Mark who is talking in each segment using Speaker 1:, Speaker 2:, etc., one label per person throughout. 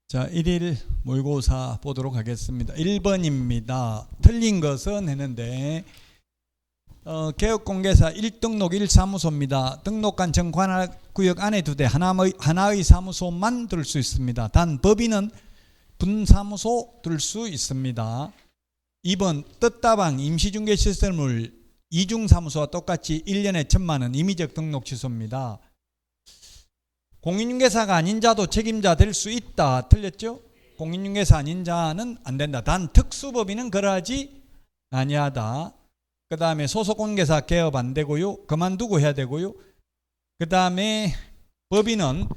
Speaker 1: 자, 1일 모의고사 보도록 하겠습니다. 1번입니다. 틀린 것은 했는데 개업공개사 1등록 1사무소입니다. 등록한 정관구역 안에 두대 하나의 사무소만 들 수 있습니다. 단 법인은 분사무소 들 수 있습니다. 2번 뜻다방 임시중개 시설물 이중사무소와 똑같이 1년에 1,000만원 임의적 등록 취소입니다. 공인중개사가 아닌 자도 책임자 될 수 있다. 틀렸죠? 공인중개사 아닌 자는 안 된다. 단 특수법인은 그러하지 아니하다. 그 다음에 소속공개사 개업 안 되고요. 그만두고 해야 되고요. 그 다음에 법인은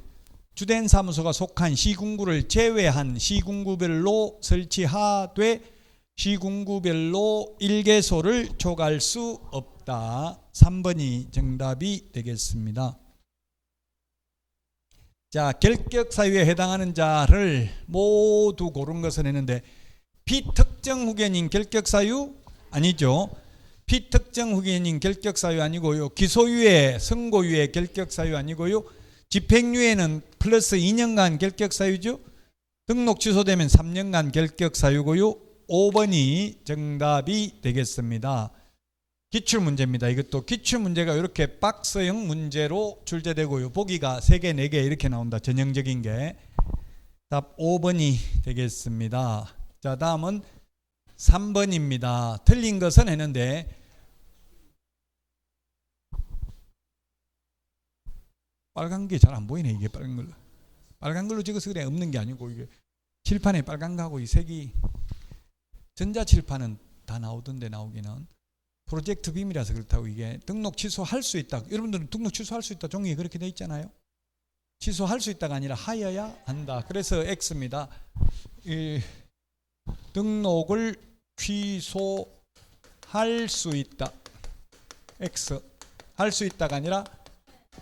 Speaker 1: 주된 사무소가 속한 시군구를 제외한 시군구별로 설치하되 시군구별로 일개소를 촉할 수 없다. 3번이 정답이 되겠습니다. 자, 결격사유에 해당하는 자를 모두 고른 것을 했는데 비특정 후견인 결격사유 아니죠. 비특정 후견인 결격사유 아니고요. 기소유예, 선고유예 결격사유 아니고요. 집행유예는 플러스 2년간 결격사유죠. 등록 취소되면 3년간 결격사유고요. 5번이 정답이 되겠습니다. 기출문제입니다. 이것도 기출문제가 이렇게 박스형 문제로 출제되고요. 보기가 3개, 4개 이렇게 나온다. 전형적인 게. 답 5번이 되겠습니다. 자, 다음은 3번입니다. 틀린 것은 했는데 빨간 게 잘 안 보이네. 이게 빨간 걸로. 빨간 걸로 찍어서 그래. 없는 게 아니고 이게 칠판에 빨간 거하고 이 색이 전자칠판은 다 나오던데 나오기는. 프로젝트 빔이라서 그렇다고 이게 등록 취소할 수 있다. 여러분들은 등록 취소할 수 있다. 종이에 그렇게 돼 있잖아요. 취소할 수 있다가 아니라 하여야 한다. 그래서 X입니다. 등록을 취소할 수 있다. X. 할 수 있다가 아니라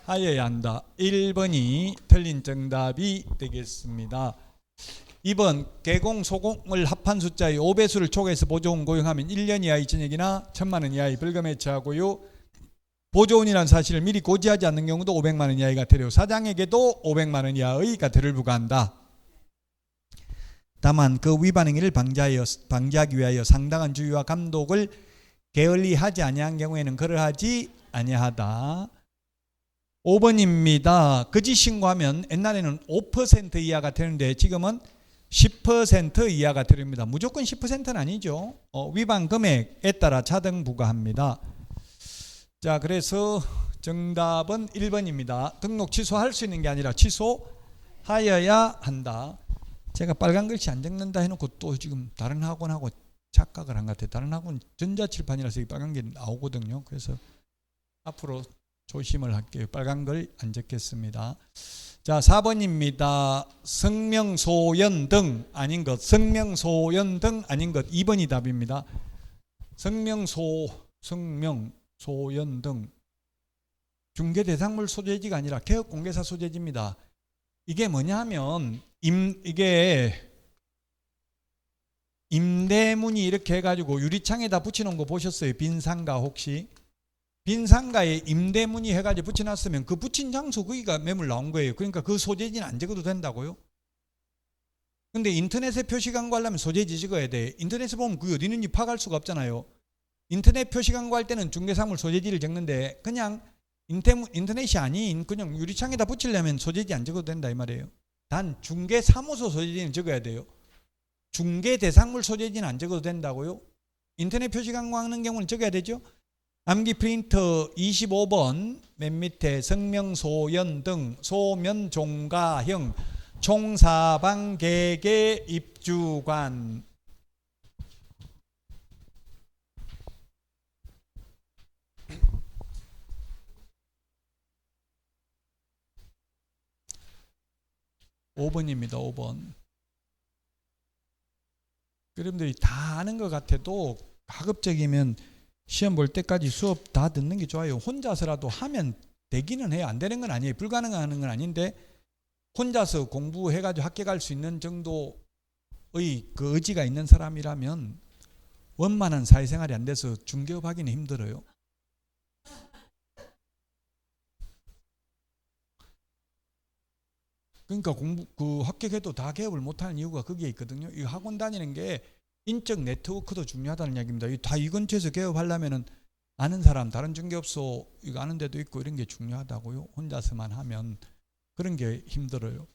Speaker 1: 하여야 한다. 1번이 틀린 정답이 되겠습니다. 2번 개공 소공을 합한 숫자의 5배수를 초과해서 보조원 고용하면 1년 이하의 징역이나 1,000만원 이하의 벌금에 처하고요. 보조원이라는 사실을 미리 고지하지 않는 경우도 500만원 이하의 과태료, 사장에게도 500만원 이하의 과태료를 부과한다. 다만 그 위반 행위를 방지하기 위하여 상당한 주의와 감독을 게을리하지 아니한 경우에는 그러하지 아니하다. 5번입니다. 거짓 신고하면 옛날에는 5% 이하가 되는데 지금은 10% 이하가 되립니다. 무조건 10%는 아니죠. 위반 금액에 따라 차등 부과합니다. 자, 그래서 정답은 1번입니다. 등록 취소할 수 있는 게 아니라 취소하여야 한다. 제가 빨간 글씨 안 적는다 해놓고 또 지금 다른 학원하고 착각을 한 것 같아요. 다른 학원 전자칠판이라서 빨간 게 나오거든요. 그래서 앞으로 조심을 할게요. 빨간 걸 안 적겠습니다. 자, 4번입니다. 성명소연 등 아닌 것, 성명소연 등 아닌 것. 2번이 답입니다. 성명소연 등 중개대상물 소재지가 아니라 개업공개사 소재지입니다. 이게 뭐냐 하면 이게 임대문이 이렇게 해가지고 유리창에다 붙여놓은 거 보셨어요? 빈상가 혹시? 빈상가에 임대문이 해가지고 붙여놨으면 그 붙인 장소 거기가 매물 나온 거예요. 그러니까 그 소재지는 안 적어도 된다고요. 근데 인터넷에 표시 광고하려면 소재지 적어야 돼. 인터넷에 보면 그게 어디 있는지 파악할 수가 없잖아요. 인터넷 표시 광고할 때는 중개사물 소재지를 적는데 그냥 인터넷이 아닌 그냥 유리창에다 붙이려면 소재지 안 적어도 된다 이 말이에요. 단 중개사무소 소재지는 적어야 돼요. 중개대상물 소재지는 안 적어도 된다고요. 인터넷 표시 광고하는 경우는 적어야 되죠. 암기 프린터 25번 맨 밑에 성명소연 등 소면 종가형 총사방 개개 입주관 (5번입니다) 5번. 여러분들이 다 아는 것 같아도 가급적이면 시험 볼 때까지 수업 다 듣는 게 좋아요. 혼자서라도 하면 되기는 해요. 안 되는 건 아니에요. 불가능한 건 아닌데 혼자서 공부해가지고 합격할 수 있는 정도의 그 의지가 있는 사람이라면 원만한 사회생활이 안 돼서 중개업 하기는 힘들어요. 그러니까 합격해도 다 개업을 못하는 이유가 거기에 있거든요. 이 학원 다니는 게 인적 네트워크도 중요하다는 이야기입니다. 다 이 근처에서 개업하려면은 아는 사람, 다른 중개업소 이거 아는 데도 있고 이런 게 중요하다고요. 혼자서만 하면 그런 게 힘들어요.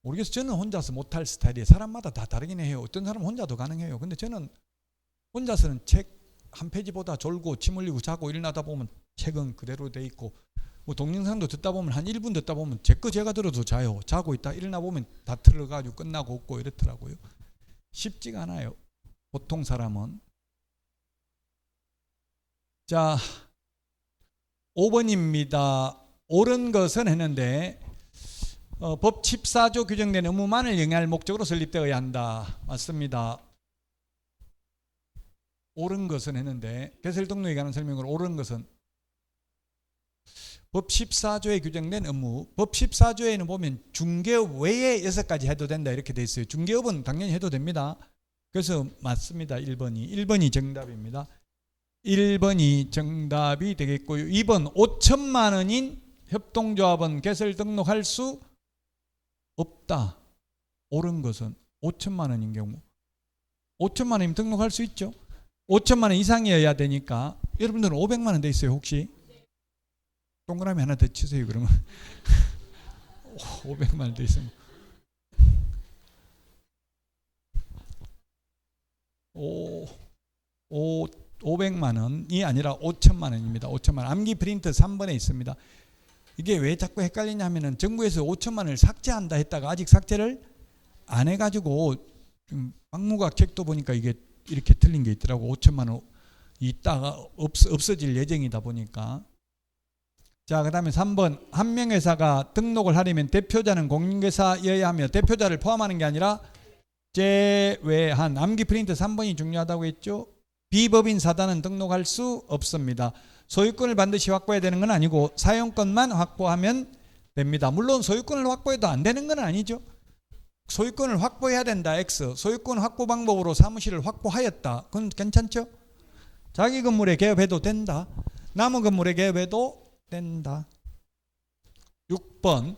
Speaker 1: 모르겠어요. 저는 혼자서 못할 스타일이에요. 사람마다 다 다르긴 해요. 어떤 사람은 혼자도 가능해요. 근데 저는 혼자서는 책 한 페이지보다 졸고 침 흘리고 자고 일어나다 보면 책은 그대로 돼 있고 뭐 동영상도 듣다 보면 한 1분 듣다 보면 제 거 제가 들어도 자요. 자고 있다 일어나 보면 다 틀어가지고 끝나고 없고 이렇더라고요. 쉽지가 않아요. 보통 사람은. 자, 5번입니다. 옳은 것은 했는데 법 14조 규정된 의무만을 영위할 목적으로 설립되어야 한다. 맞습니다. 옳은 것은 했는데 개설등록에 관한 설명을 옳은 것은 법 14조에 규정된 의무. 법 14조에는 보면 중개업 외에 6가지 해도 된다 이렇게 돼 있어요. 중개업은 당연히 해도 됩니다. 그래서 맞습니다. 1번이 정답입니다. 1번이 정답이 되겠고요. 2번 5천만 원인 협동조합은 개설 등록할 수 없다. 옳은 것은 5천만 원인 경우 5천만 원이면 등록할 수 있죠. 5천만 원 이상이어야 되니까 여러분들은 500만 원 돼 있어요 혹시? 동그라미 하나 더 치세요 그러면 500만 원 돼 있으면 500만 원이 아니라 5천만 원입니다. 5천만 원. 암기 프린트 3번에 있습니다. 이게 왜 자꾸 헷갈리냐면은 정부에서 5천만 원을 삭제한다 했다가 아직 삭제를 안 해가지고 박무각 책도 보니까 이게 이렇게 틀린 게 있더라고. 5천만 원 있다가 없어질 예정이다 보니까. 자, 그 다음에 3번 한명회사가 등록을 하려면 대표자는 공인중개사여야 하며 대표자를 포함하는 게 아니라 제외한. 암기 프린트 3번이 중요하다고 했죠. 비법인 사단은 등록할 수 없습니다. 소유권을 반드시 확보해야 되는 건 아니고 사용권만 확보하면 됩니다. 물론 소유권을 확보해도 안 되는 건 아니죠. 소유권을 확보해야 된다. X. 소유권 확보 방법으로 사무실을 확보하였다. 그건 괜찮죠? 자기 건물에 개업해도 된다. 남의 건물에 개업해도 된다. 6번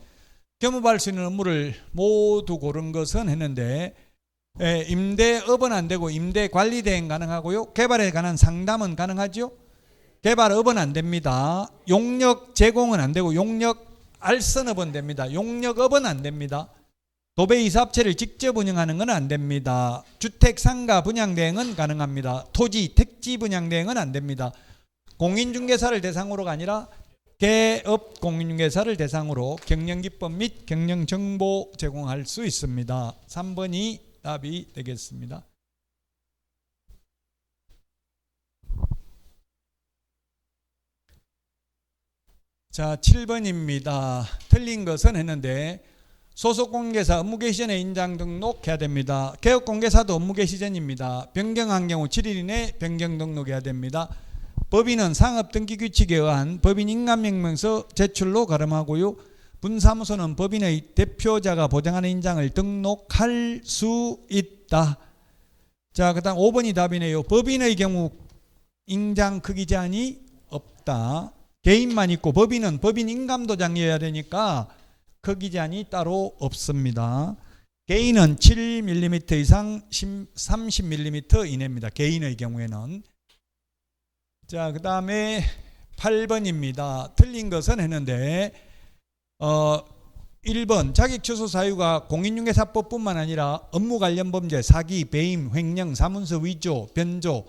Speaker 1: 겸업할 수 있는 업무를 모두 고른 것은 했는데 임대업은 안 되고 임대관리대행 가능하고요. 개발에 관한 상담은 가능하죠. 개발업은 안 됩니다. 용역 제공은 안 되고 용역 알선업은 됩니다. 용역업은 안 됩니다. 도배이사업체를 직접 운영하는 건 안 됩니다. 주택 상가 분양 대행은 가능합니다. 토지 택지 분양 대행은 안 됩니다. 공인중개사를 대상으로가 아니라 개업 공인중개사를 대상으로 경영기법 및 경영정보 제공할 수 있습니다. 3번이 답이 되겠습니다. 자, 7번입니다. 틀린 것은 했는데 소속공개사 업무개시 전에 인장 등록해야 됩니다. 개업공개사도 업무개시 전입니다. 변경한 경우 7일 이내 변경 등록해야 됩니다. 법인은 상업등기규칙에 의한 법인 인감명명서 제출로 가름하고요. 분사무소는 법인의 대표자가 보장하는 인장을 등록할 수 있다. 자, 그 다음 5번이 답이네요. 법인의 경우 인장 크기 제한이 없다. 개인만 있고 법인은 법인 인감도장이어야 되니까 크기 제한이 따로 없습니다. 개인은 7mm 이상 30mm 이내입니다. 개인의 경우에는. 자, 그 다음에 8번입니다. 틀린 것은 했는데 1번 자격 취소 사유가 공인중개사법뿐만 아니라 업무 관련 범죄, 사기, 배임, 횡령, 사문서 위조, 변조,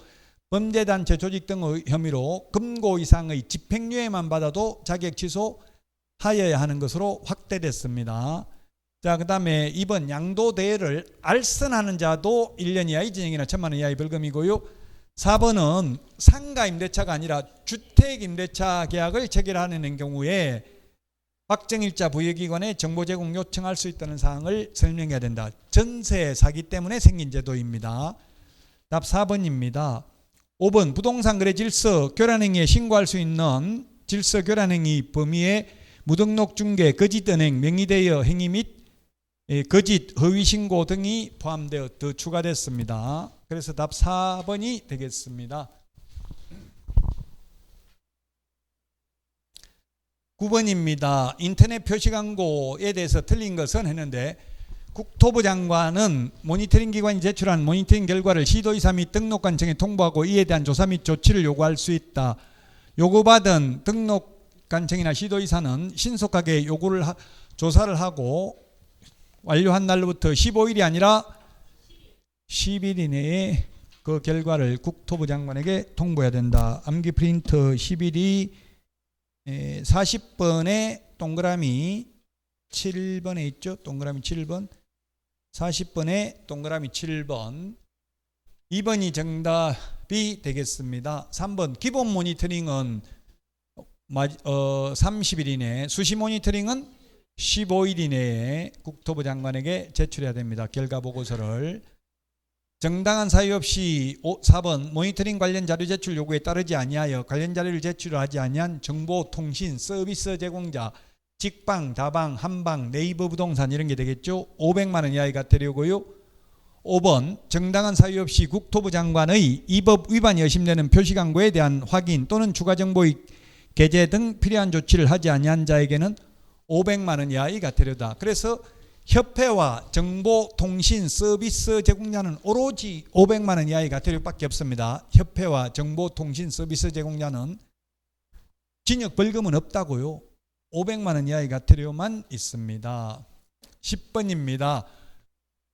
Speaker 1: 범죄단체 조직 등의 혐의로 금고 이상의 집행유예만 받아도 자격 취소하여야 하는 것으로 확대됐습니다. 자, 그 다음에 2번 양도대여를 알선하는 자도 1년 이하의 징역이나 1,000만 원 이하의 벌금이고요. 4번은 상가 임대차가 아니라 주택 임대차 계약을 체결하는 경우에 확정일자 부여기관에 정보 제공 요청할 수 있다는 사항을 설명해야 된다. 전세 사기 때문에 생긴 제도입니다. 답 4번입니다. 5번 부동산 거래 질서 교란행위에 신고할 수 있는 질서 교란행위 범위에 무등록 중개, 거짓 은행, 명의대여 행위 및 거짓 허위 신고 등이 포함되어 더 추가됐습니다. 그래서 답 4번이 되겠습니다. 9번입니다. 인터넷 표시 광고에 대해서 틀린 것은 했는데 국토부 장관은 모니터링 기관이 제출한 모니터링 결과를 시도의사 및 등록관청에 통보하고 이에 대한 조사 및 조치를 요구할 수 있다. 요구받은 등록관청이나 시도의사는 신속하게 조사를 하고 완료한 날로부터 15일이 아니라 10일 이내에 그 결과를 국토부 장관에게 통보해야 된다. 암기 프린트 11이 40번에 동그라미 7번에 있죠. 동그라미 7번. 40번에 동그라미 7번. 2번이 정답이 되겠습니다. 3번 기본 모니터링은 30일 이내, 수시 모니터링은 15일 이내에 국토부 장관에게 제출해야 됩니다. 결과 보고서를. 정당한 사유 없이 4번 모니터링 관련 자료 제출 요구에 따르지 아니하여 관련 자료를 제출하지 아니한 정보통신 서비스 제공자, 직방, 다방, 한방, 네이버 부동산 이런 게 되겠죠. 500만 원 이하의 과태료고요. 5번 정당한 사유 없이 국토부 장관의 이 법 위반이 의심되는 표시광고에 대한 확인 또는 추가 정보의 게재 등 필요한 조치를 하지 아니한 자에게는 500만 원 이하의 과태료다. 그래서 협회와 정보통신 서비스 제공자는 오로지 500만 원 이하의 과태료밖에 없습니다. 협회와 정보통신 서비스 제공자는 징역 벌금은 없다고요. 500만 원 이하의 과태료만 있습니다. 10번입니다.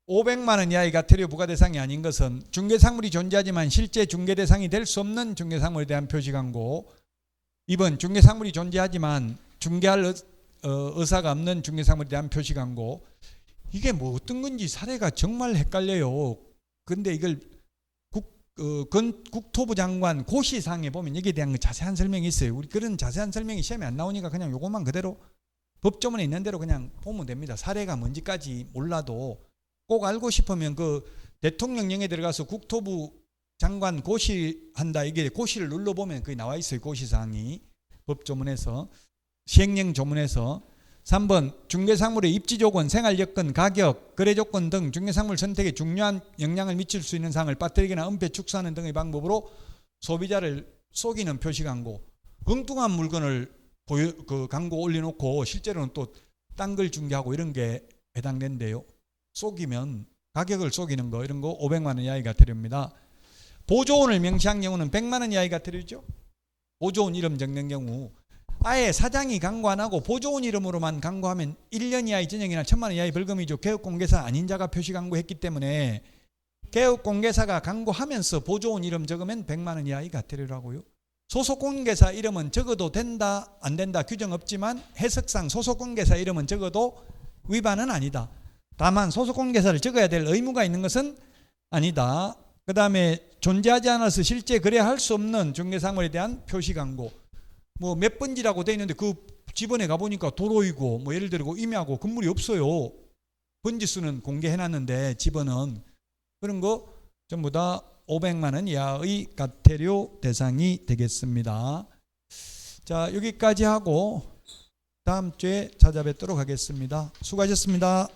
Speaker 1: 500만 원 이하의 과태료 부과 대상이 아닌 것은 중개상물이 존재하지만 실제 중개 대상이 될 수 없는 중개상물에 대한 표시광고. 2번 중개상물이 존재하지만 중개할 의사가 없는 중개상물에 대한 표시광고. 이게 뭐 어떤 건지 사례가 정말 헷갈려요. 근데 이걸 국토부 장관 고시사항에 보면 여기에 대한 자세한 설명이 있어요. 우리 그런 자세한 설명이 시험에 안 나오니까 그냥 요것만 그대로 법조문에 있는 대로 그냥 보면 됩니다. 사례가 뭔지까지 몰라도 꼭 알고 싶으면 그 대통령령에 들어가서 국토부 장관 고시한다, 이게 고시를 눌러보면 거기 나와 있어요. 고시사항이 법조문에서, 시행령 조문에서. 3번 중개상물의 입지조건, 생활여건, 가격, 거래조건 등 중개상물 선택에 중요한 영향을 미칠 수 있는 사항을 빠뜨리거나 은폐, 축소하는 등의 방법으로 소비자를 속이는 표시광고. 엉뚱한 물건을 광고 올려놓고 실제로는 또 딴 걸 중개하고 이런 게 해당된대요. 속이면 가격을 속이는 거, 이런 거 500만 원 이하의 과태료입니다. 보조원을 명시한 경우는 100만 원 이하의 과태료죠. 보조원 이름 적는 경우. 아예 사장이 광고 안 하고 보조원 이름으로만 광고하면 1년 이하의 징역이나 1,000만 원 이하의 벌금이죠. 개업공개사 아닌 자가 표시 광고했기 때문에 개업공개사가 광고하면서 보조원 이름 적으면 100만 원 이하의 과태료라고요. 소속공개사 이름은 적어도 된다 안 된다 규정 없지만 해석상 소속공개사 이름은 적어도 위반은 아니다. 다만 소속공개사를 적어야 될 의무가 있는 것은 아니다. 그 다음에 존재하지 않아서 실제 거래할 수 없는 중개상물에 대한 표시 광고. 뭐 몇 번지라고 돼 있는데 그 집원에 가보니까 도로이고 뭐 예를 들고 임야고 건물이 없어요. 번지수는 공개해놨는데 집원은. 그런 거 전부 다 500만 원 이하의 과태료 대상이 되겠습니다. 자, 여기까지 하고 다음 주에 찾아뵙도록 하겠습니다. 수고하셨습니다.